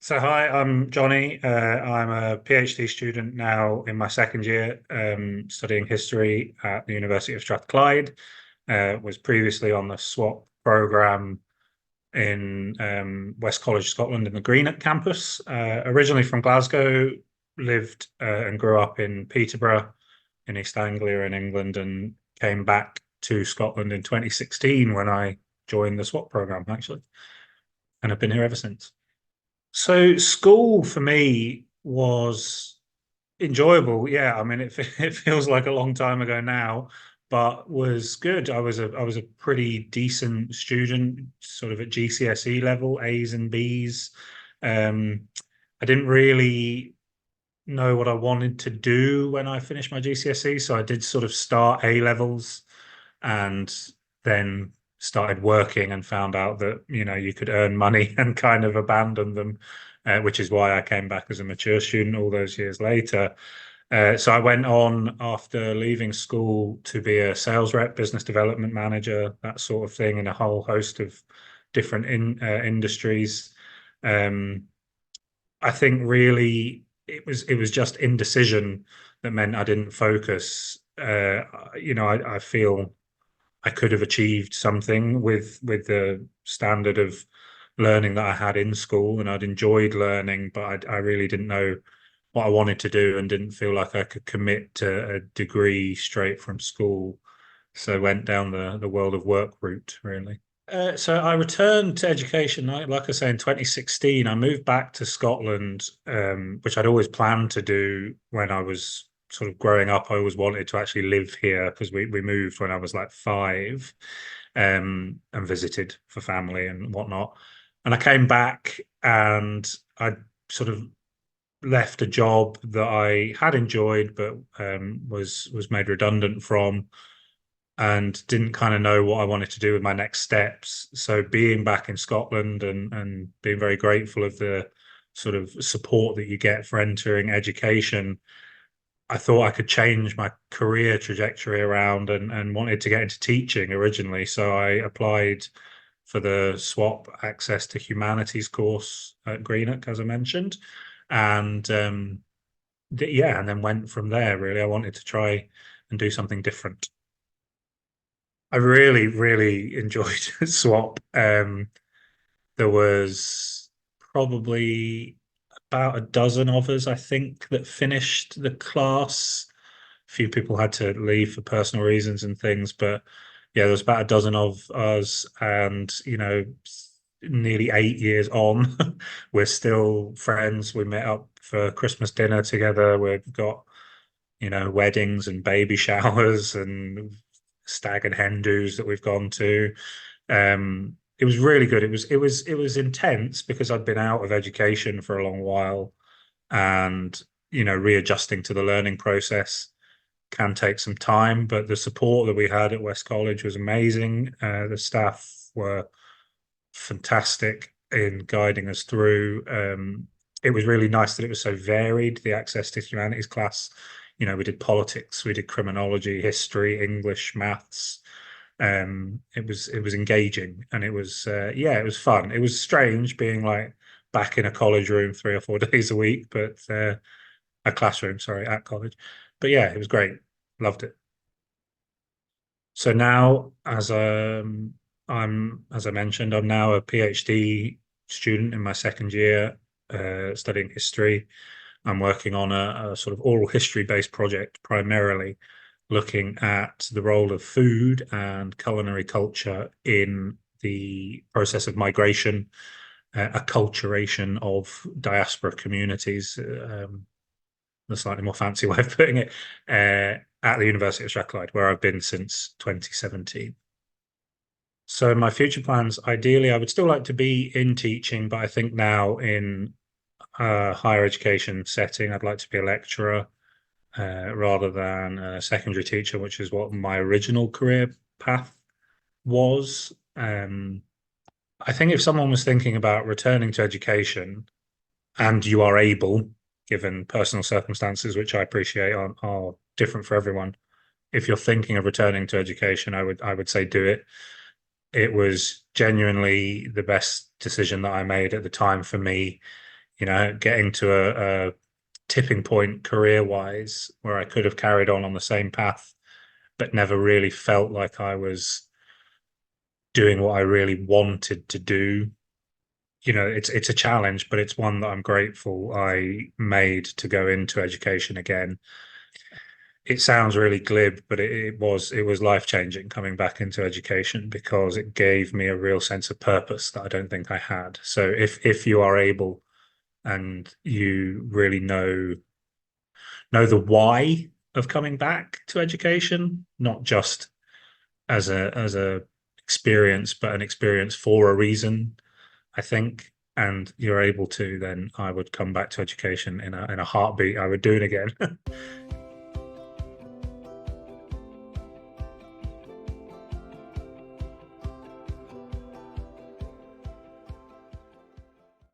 So hi, I'm Johnny. I'm a PhD student now in my second year, studying history at the University of Strathclyde. Was previously on the swap program in West College, Scotland, in the Greenock campus. Originally from Glasgow, lived and grew up in Peterborough in East Anglia in England, and came back to Scotland in 2016 when I joined the swap program, actually, and have been here ever since. So school for me was enjoyable. Yeah, I mean it feels like a long time ago now, but was good. I was a pretty decent student, sort of at GCSE level, A's and B's. I didn't really know what I wanted to do when I finished my GCSE, so I did sort of start A levels and then started working and found out that you could earn money and kind of abandon them, which is why I came back as a mature student all those years later. So I went on after leaving school to be a sales rep, business development manager, that sort of thing, in a whole host of different industries. Um, I think really it was just indecision that meant I didn't focus. I feel I could have achieved something with the standard of learning that I had in school, and I'd enjoyed learning, but I really didn't know what I wanted to do and didn't feel like I could commit to a degree straight from school. So I went down the world of work route, really. So I returned to education, like I say, in 2016. I moved back to Scotland, which I'd always planned to do when I was sort of growing up. I always wanted to actually live here because we moved when I was like five, and visited for family and whatnot. And I came back and I sort of left a job that I had enjoyed, but was made redundant from, and didn't kind of know what I wanted to do with my next steps. So being back in Scotland and being very grateful of the sort of support that you get for entering education, I thought I could change my career trajectory around and wanted to get into teaching originally. So I applied for the swap access to humanities course at Greenock, as I mentioned. And yeah, and then went from there, really. I wanted to try and do something different. I really, really enjoyed Swap. There was probably about a dozen of us, I think, that finished the class. A few people had to leave for personal reasons and things, but yeah, there was about a dozen of us, and nearly 8 years on, we're still friends. We met up for Christmas dinner together. We've got weddings and baby showers and stag and hen do's that we've gone to. It was really good. It was intense because I'd been out of education for a long while, and readjusting to the learning process can take some time. But the support that we had at West College was amazing. The staff were fantastic in guiding us through. It was really nice that it was so varied. The access to humanities class, we did politics, we did criminology, history, English, maths. It was engaging, and it was yeah, it was fun. It was strange being like back in a college room 3 or 4 days a week, but a classroom, sorry, at college. But yeah, it was great. Loved it. So now, as I mentioned, I'm now a PhD student in my second year, studying history. I'm working on a sort of oral history-based project, primarily looking at the role of food and culinary culture in the process of migration, acculturation of diaspora communities, the slightly more fancy way of putting it, at the University of Strathclyde, where I've been since 2017. So my future plans, ideally, I would still like to be in teaching, but I think now in a higher education setting, I'd like to be a lecturer, rather than a secondary teacher, which is what my original career path was. I think if someone was thinking about returning to education and you are able, given personal circumstances, which I appreciate are different for everyone, if you're thinking of returning to education, I would say do it. It was genuinely the best decision that I made at the time for me. getting to a tipping point career-wise where I could have carried on the same path, but never really felt like I was doing what I really wanted to do. It's a challenge, but it's one that I'm grateful I made to go into education again. It sounds really glib, but it was life-changing coming back into education because it gave me a real sense of purpose that I don't think I had. So if you are able and you really know the why of coming back to education, not just as a experience, but an experience for a reason, I think, and you're able to, then I would come back to education in a heartbeat. I would do it again.